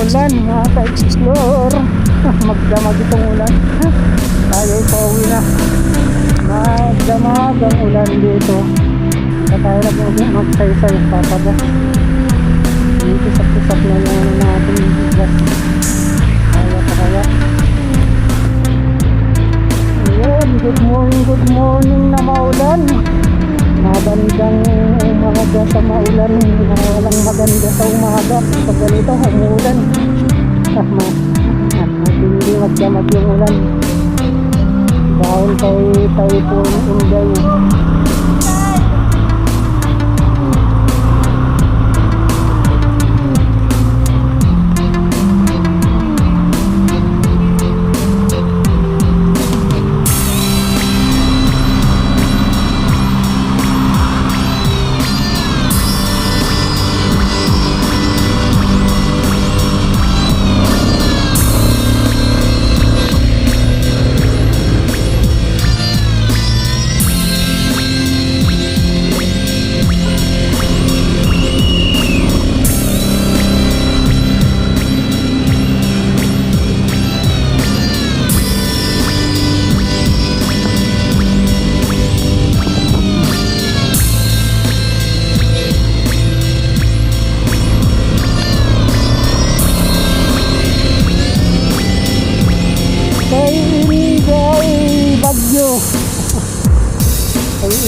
Maulan mga ka-explore. Magdamag itong ulan. Tayo pauwi na. Magdamag ang ulan dito. Kaya tayo lang magsaysay papada. Pisak-pisak na yung natin gas. Kaya. Ayun, good morning na maulan. Magandang umaga sa maulan. Walang maganda sa umaga. Pag ganito, umuulan. Hindi magdamag yung ulan. Dahil kay Typhoon Inday.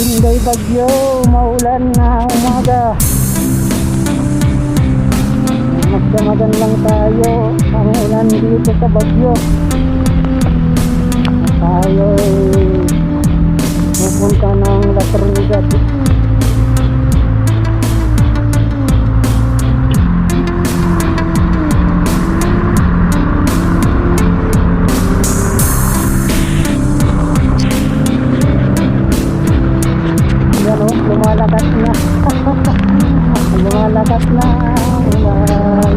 Inday bagyo, maulan na umaga. Magdamagan lang tayo ang ulan dito sa bagyo. Tayo pupunta ng La Trinidad. Lumalakas na ulan.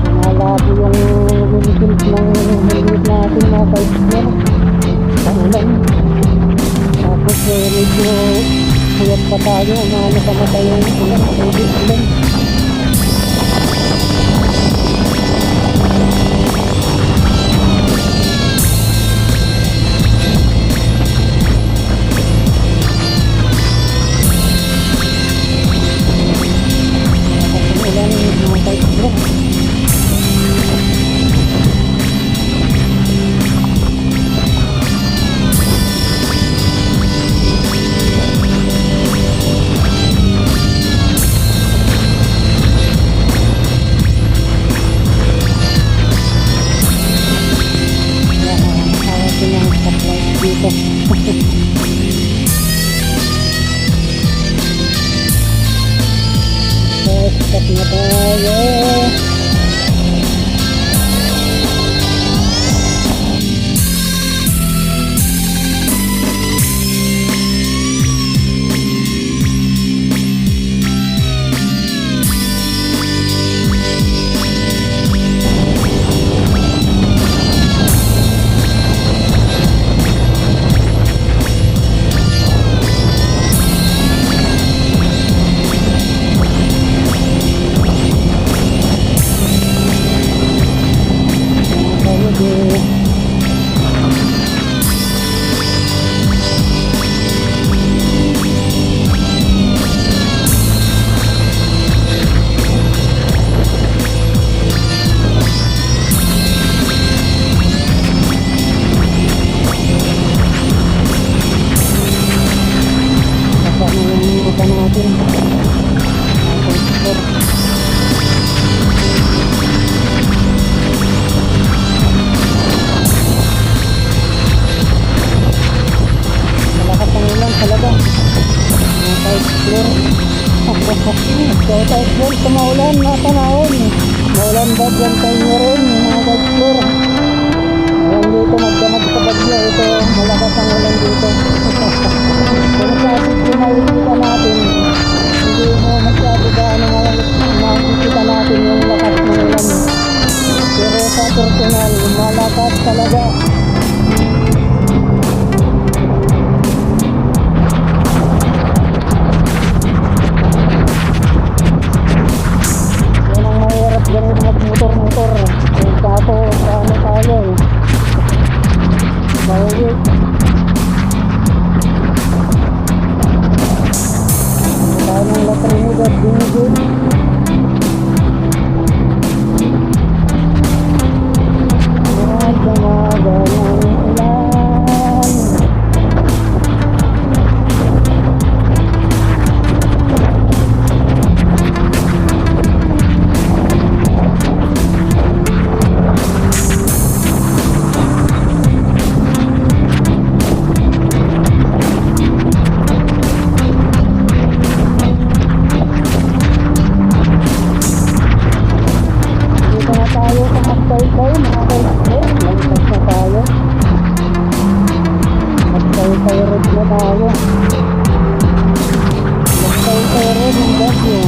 Lumalabo yung windshield ng helmet natin mga ka-explore sa ulan. Tapos medyo huyat pa tayo, nakamatay yung ulan, ulan. Stop na tayo. Ka-explore sa maulan na panahon. Maulan ba dyan kayo rin mga ka-explore? Ayan dito, magdamag sa bagyo. Ito, malakas ang ulan dito. Kung klasik yung makikita natin, hindi mo masyado gaano makikita natin yung lakas ng ulan. Pero sa personal, malakas talaga. Pauwi. Tayo ng La Trinidad, Binigod. Magdamaga ng ulan. Dito na tayo sa Magtaytay, mga kaibigan. Lantas na tayo. Magtaytay road na tayo. Magtaytay road ng Baguio.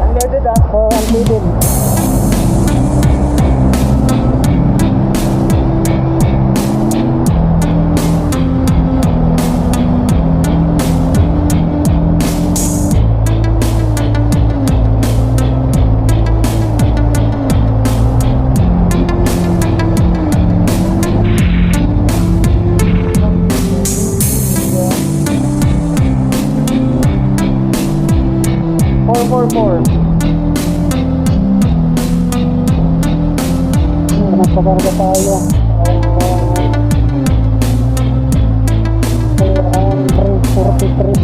Unleaded ah? Oo, unleaded. Nagpakarga tayo. Ayan, 343.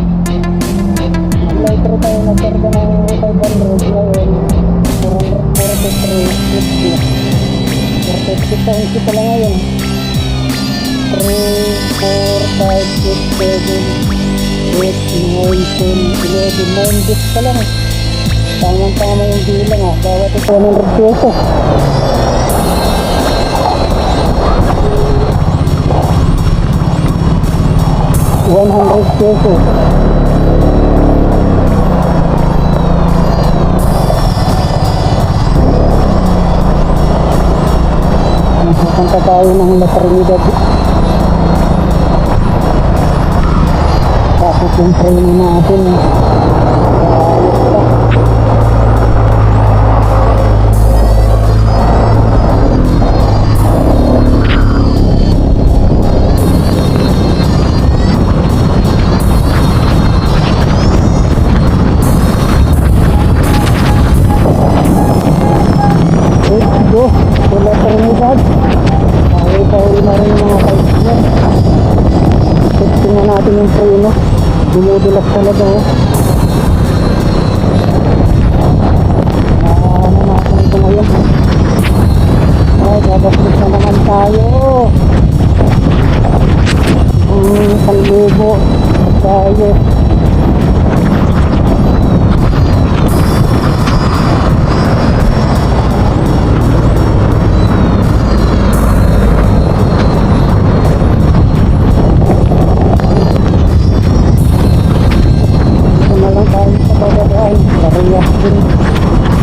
Light rin tayo nagkarga ng 500 ngayon. 443.50. 450 pala ngayon. 3, 4, 5, 6, 7, 8, 9, 10, 11, 9 days pa lang. Tamang-tama yung bilang ah. Bawat ito 100 pesos. $100. Nagpunta tayo ng La Trinidad. Tapos yung training natin. Ayos pa. La Trinidad. Pauwi na rin yung mga kaibigan. Tingnan natin yung preno. Dumudulas talaga oh. Ano natin ito ngayon. Ay, gabastos na naman tayo. 1,000 tayo.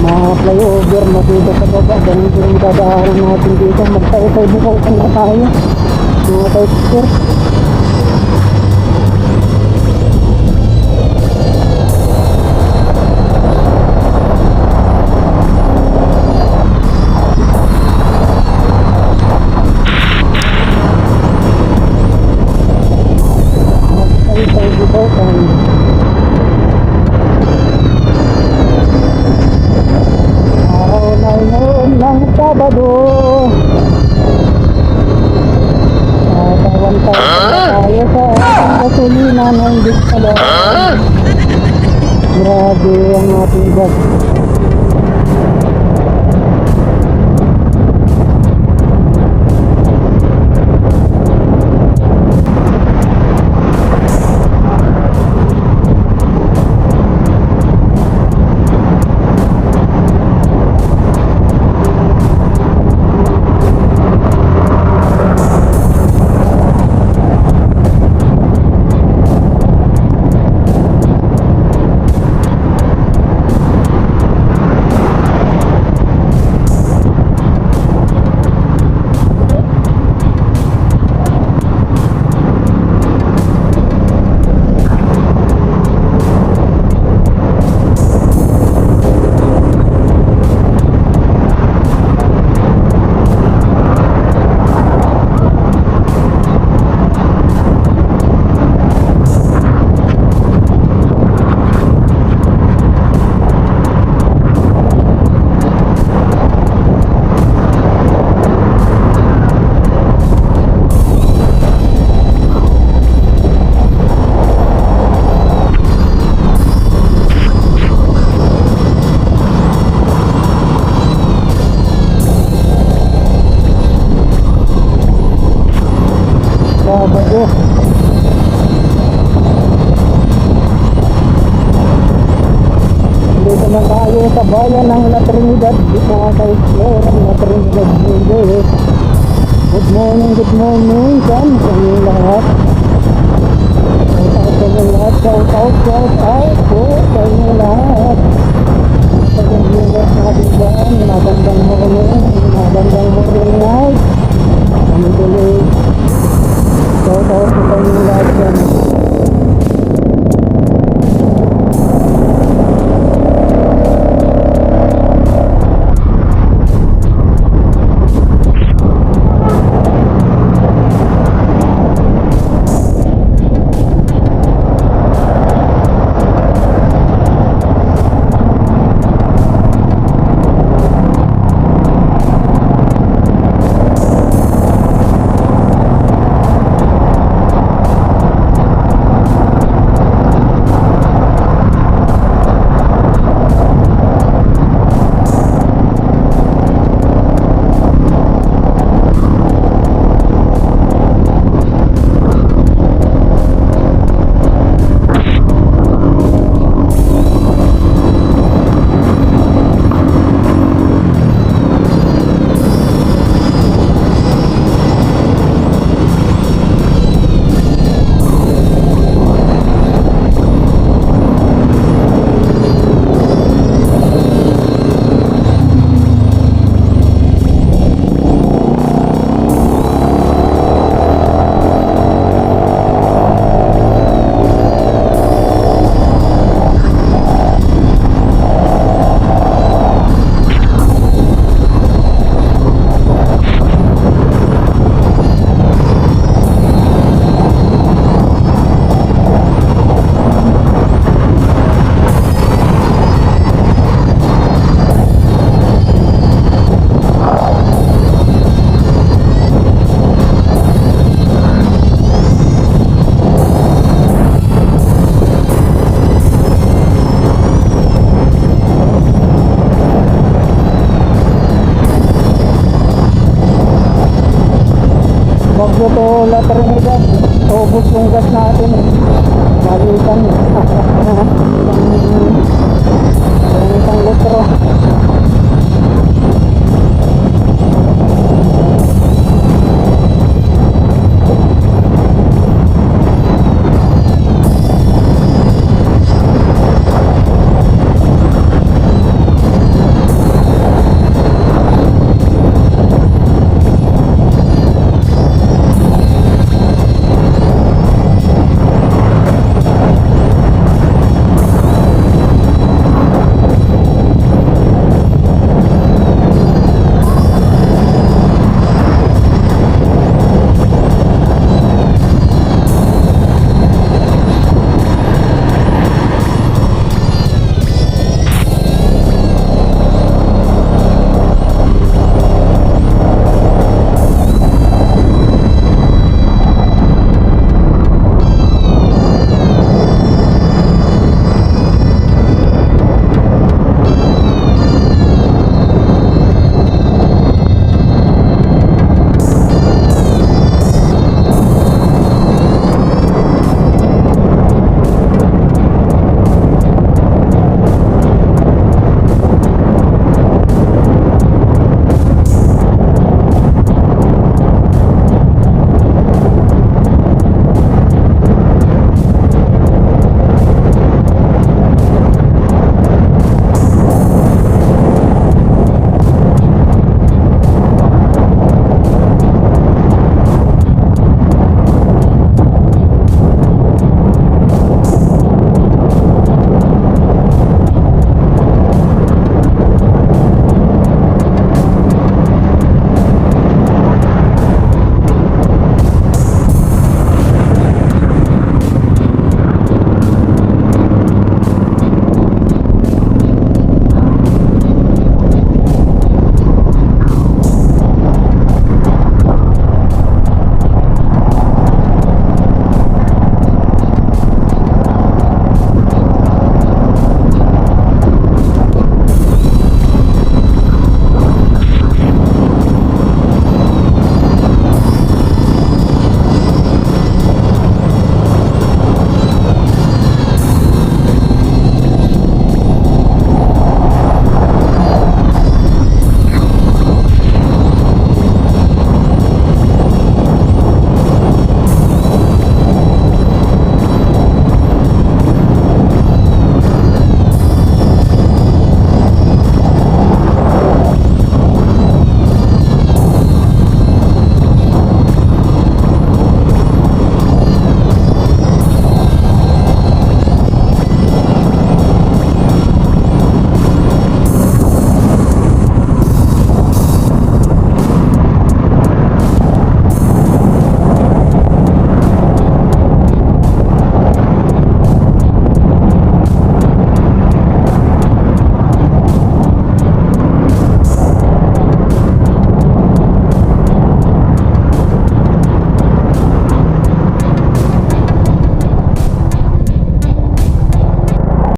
Mga flyover na dito sa baba, ganun din yung dadaanan natin dito. Magtayo-tayo bukaw na tayo mga kaibigan. Magtayo-tayo bukaw tayo. Ng Sabado, 1,000 good morning dyan sa inyong lahat. Shout out po sa inyong lahat. Sa inyong lahat natin dyan, magandang morning night. Kami tuloy. Shout out po sa inyong lahat dyan. Bagyo to Latrinidad, ubos yung gas natin. Malitan. Isang litro.